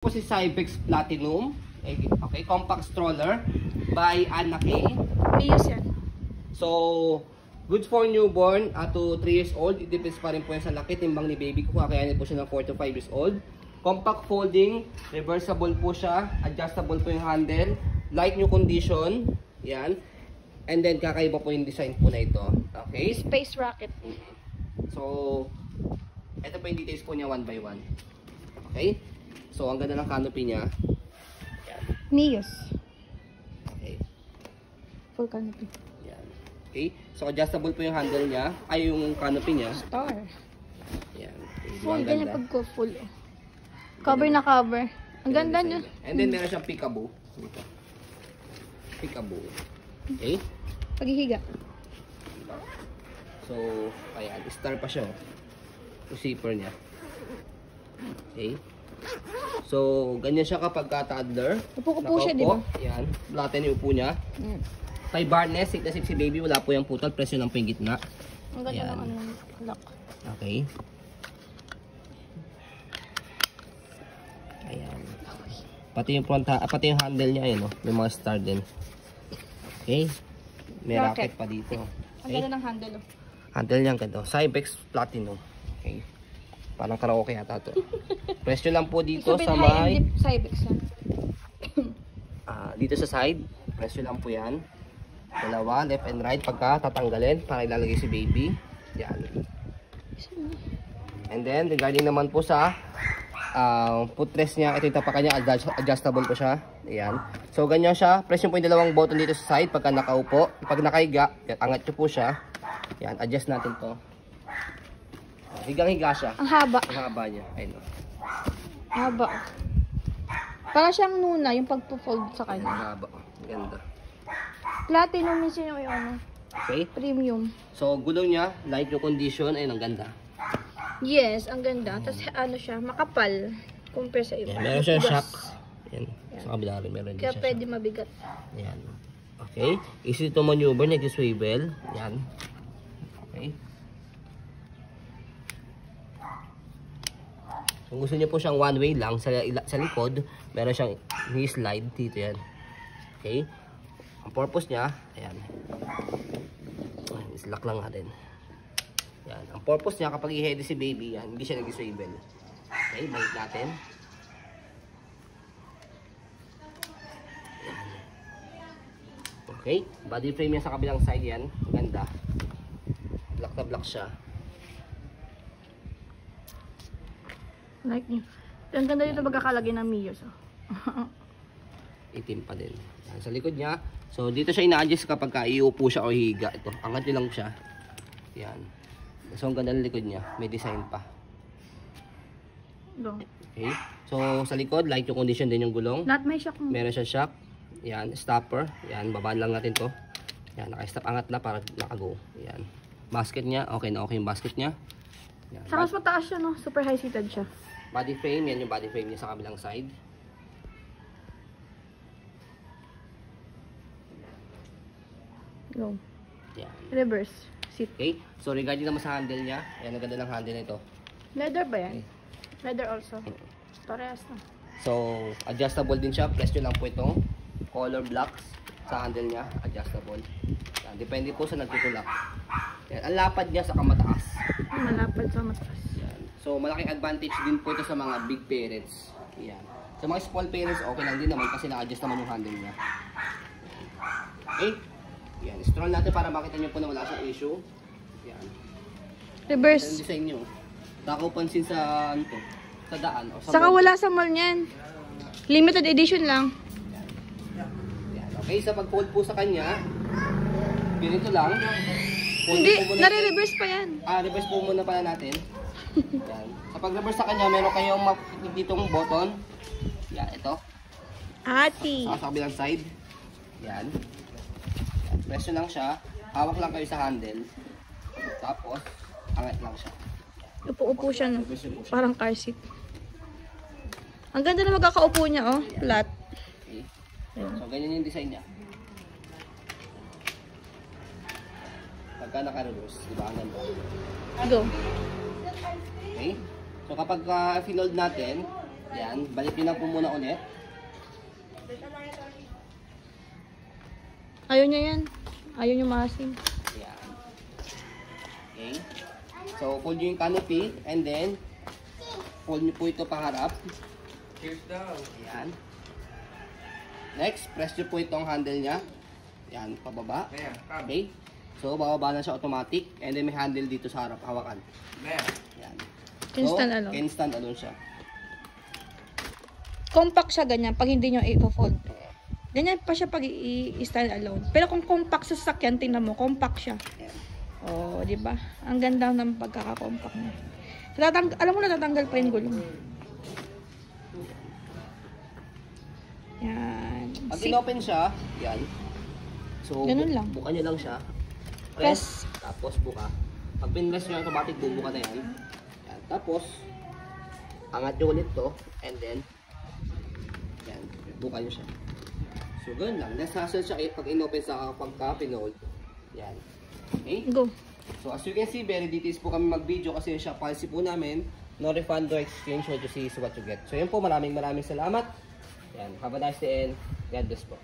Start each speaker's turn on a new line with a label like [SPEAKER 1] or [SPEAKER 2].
[SPEAKER 1] Po si Cybex Platinum. Okay, compact stroller by Anna K.
[SPEAKER 2] Miyos yan.
[SPEAKER 1] So, good for newborn to 3 years old. It depends pa rin po yan sa laki, timbang ni baby ko. Kakayanin po siya ng 4 to 5 years old. Compact folding, reversible po siya, adjustable po yung handle, light new condition. Yan. And then kakaiba po yung design po na ito. Okay?
[SPEAKER 2] Space rocket.
[SPEAKER 1] So, ito po yung details po niya one by one. Okay? So, ang ganda ng canopy niya. Yan.
[SPEAKER 2] Miyos.
[SPEAKER 1] Okay.
[SPEAKER 2] Full canopy.
[SPEAKER 1] Yan. Okay. So, adjustable po yung handle niya. Ay, yung canopy niya.
[SPEAKER 2] Star.
[SPEAKER 1] Yan. Okay.
[SPEAKER 2] Full,
[SPEAKER 1] Ang
[SPEAKER 2] ganyan
[SPEAKER 1] ganda.
[SPEAKER 2] pag ko full. Cover na cover. Ang ganda niya.
[SPEAKER 1] And then, meron siyang peekaboo. Dito. Peekaboo. Okay.
[SPEAKER 2] Paghihiga.
[SPEAKER 1] So, ayan. Star pa siya. Yung zipper niya. Okay. So, ganyan siya kapag toddler.
[SPEAKER 2] Upo-upo siya, di ba?
[SPEAKER 1] Yan. Flatten yung upo niya. Kay barness, safe na safe si baby. Wala po yung putol. Presyo lang po yung gitna.
[SPEAKER 2] Ang ganda
[SPEAKER 1] Yan.
[SPEAKER 2] ng anong lock.
[SPEAKER 1] Okay. Ayan. Pati yung front, pati yung handle niya, ayun, may mga star din. Okay. May
[SPEAKER 2] Rocket.
[SPEAKER 1] racket pa dito.
[SPEAKER 2] Ang
[SPEAKER 1] Okay.
[SPEAKER 2] ganda ng handle.
[SPEAKER 1] Handle niya ganda. Cybex Platinum. Okay. Parang karaoke yata to. Presyo lang po dito sa may
[SPEAKER 2] Cybex yan.
[SPEAKER 1] dito sa side. Presyo lang po yan. Dalawa, left and right pagka tatanggalin para ilalagay si baby. Yan. And then regarding naman po sa footrest niya, ito yung tapakan niya, adjustable po siya. Ayan. So ganyan siya. Press nyo po yung dalawang button dito sa side pagka nakaupo. Pag nakahiga, angat nyo po siya. Yan, adjust natin to. Higang-higa siya.
[SPEAKER 2] Ang haba.
[SPEAKER 1] Ang haba niya. Ayun.
[SPEAKER 2] Haba. Para siyang nuna yung pagpo-fold sa
[SPEAKER 1] Ang
[SPEAKER 2] kanya.
[SPEAKER 1] haba. Ganda.
[SPEAKER 2] Platinum minsan yung ano.
[SPEAKER 1] Okay.
[SPEAKER 2] Premium.
[SPEAKER 1] So gulong niya, light yung condition. Ayun, ang ganda.
[SPEAKER 2] Yes, ang ganda. Tapos ano siya, makapal. Compare sa iba.
[SPEAKER 1] Yan, meron siya
[SPEAKER 2] Yes.
[SPEAKER 1] shock. Yan. Sa kabila rin meron din
[SPEAKER 2] Kaya
[SPEAKER 1] siya
[SPEAKER 2] pwede
[SPEAKER 1] shock.
[SPEAKER 2] mabigat.
[SPEAKER 1] Yan. Okay. Easy to maneuver. Nag-swivel. Yan. Okay. Kung gusto niyo po siyang one way lang sa likod, meron siyang knee slide dito yan. Okay? Ang purpose niya, ayan. Islock lang natin. Yan. Ang purpose niya kapag i-heady si baby, yan, hindi siya nag-swivel. Okay, balik natin. Yan. Okay, body frame niya sa kabilang side yan. Ganda. Black na black siya.
[SPEAKER 2] Like niyo. Ang ganda dito pagkakalagay ng Miyos.
[SPEAKER 1] Itim pa din. Yan, sa likod niya. So, dito siya ina-adjust kapag iupo siya o higa. Ito, angat nyo lang siya. Yan. So, ang ganda ng likod niya. May design pa.
[SPEAKER 2] Go.
[SPEAKER 1] Okay. So, sa likod, light yung condition din yung gulong.
[SPEAKER 2] Not may shock mo.
[SPEAKER 1] Meron siya shock. Yan, stopper. Yan, babaan lang natin to. Yan, naka-stop angat na para nakago. Yan. Basket niya, okay na okay yung basket niya. Yan.
[SPEAKER 2] Saka mas mataas siya, no? Super high-seated siya.
[SPEAKER 1] Body frame, yan yung body frame niya sa kabilang side.
[SPEAKER 2] Go.
[SPEAKER 1] Yan.
[SPEAKER 2] Reverse. Seat.
[SPEAKER 1] Okay. So, regarding naman sa handle niya, yan, ang ganda ng handle nito.
[SPEAKER 2] Leather ba yan? Leather also. Parehas na.
[SPEAKER 1] So, adjustable din siya. Press nyo lang po itong color blocks sa handle niya. Adjustable. Yan. Depende po sa nagtutulak. Yan. Ang lapad niya sa kamataas.
[SPEAKER 2] Malapad sa mataas.
[SPEAKER 1] Yan. So, malaking advantage din po ito sa mga big parents. Yan. Sa mga small parents, okay lang din naman kasi na-adjust naman yung handle niya. Okay. Yan. Stroll natin para makita nyo po na wala siyang issue. Yan.
[SPEAKER 2] Reverse.
[SPEAKER 1] Yan ang design nyo. Takaw pansin sa, ano to, sa daan. O sa
[SPEAKER 2] Saka
[SPEAKER 1] mall.
[SPEAKER 2] wala sa mall niyan. Limited edition lang.
[SPEAKER 1] Yan. Okay, sa pag-fold po sa kanya, ganito lang. Fold
[SPEAKER 2] Hindi,
[SPEAKER 1] po muna-
[SPEAKER 2] nare-reverse pa yan.
[SPEAKER 1] reverse po muna pala natin. Yan. Sa pag-reverse sa kanya, meron kayong ditong button. Yan, ito.
[SPEAKER 2] Ati.
[SPEAKER 1] Sa kabilang side. Yan. Yan. Press nyo lang siya. Hawak lang kayo sa handle. Tapos, angat lang siya.
[SPEAKER 2] Upo-upo siya, no?
[SPEAKER 1] Reverse nyo po siya.
[SPEAKER 2] Parang car seat. Ang ganda na magkakaupo niya, oh. Flat.
[SPEAKER 1] Okay. So, ganyan yung design niya. Pagka naka-reverse, di ba? Ang ganda.
[SPEAKER 2] Go.
[SPEAKER 1] Okay? So kapag finold natin, Yan, balik nyo lang po muna ulit.
[SPEAKER 2] Ayaw niya yan. Ayaw niya maasim.
[SPEAKER 1] Yan. Okay. So, fold nyo yung canopy and then fold nyo po ito paharap.
[SPEAKER 3] Cheers daw.
[SPEAKER 1] Yan. Next, press nyo po itong handle niya. Yan, pababa.
[SPEAKER 3] Maya, come.
[SPEAKER 1] Okay. So, bababa na siya automatic and then may handle dito sa harap, hawakan.
[SPEAKER 3] Maya.
[SPEAKER 1] Yan.
[SPEAKER 2] Instant alone.
[SPEAKER 1] Instant alone siya.
[SPEAKER 2] Compact siya ganyan pag hindi nyo i-fold. Ganyan pa siya pag i-stand alone. Pero kung compact sa sasakyan, tingnan mo, compact siya.
[SPEAKER 1] Yan.
[SPEAKER 2] Oh, di ba? Ang ganda ng pagkaka-compact niya. Alam mo na tatanggal pa yung gulong. Yan.
[SPEAKER 1] Pag in-open siya, yan. So,
[SPEAKER 2] Ganun lang.
[SPEAKER 1] buka nyo lang siya.
[SPEAKER 2] Press.
[SPEAKER 1] Tapos buka. Pag pinress nyo, automatic bubuka na yan. Yan. Tapos, angat nyo ulit to. And then, yan. Buka nyo siya. So, ganun lang. Less hassle siya pag in-open sa pagka-pinold. Yan. Okay?
[SPEAKER 2] Go.
[SPEAKER 1] So, as you can see, very details po kami mag-video kasi yung shop policy po namin. No refund, no exchange, what you see is what you get. So, yun po. Maraming salamat. Yan. Have a nice day and God bless po.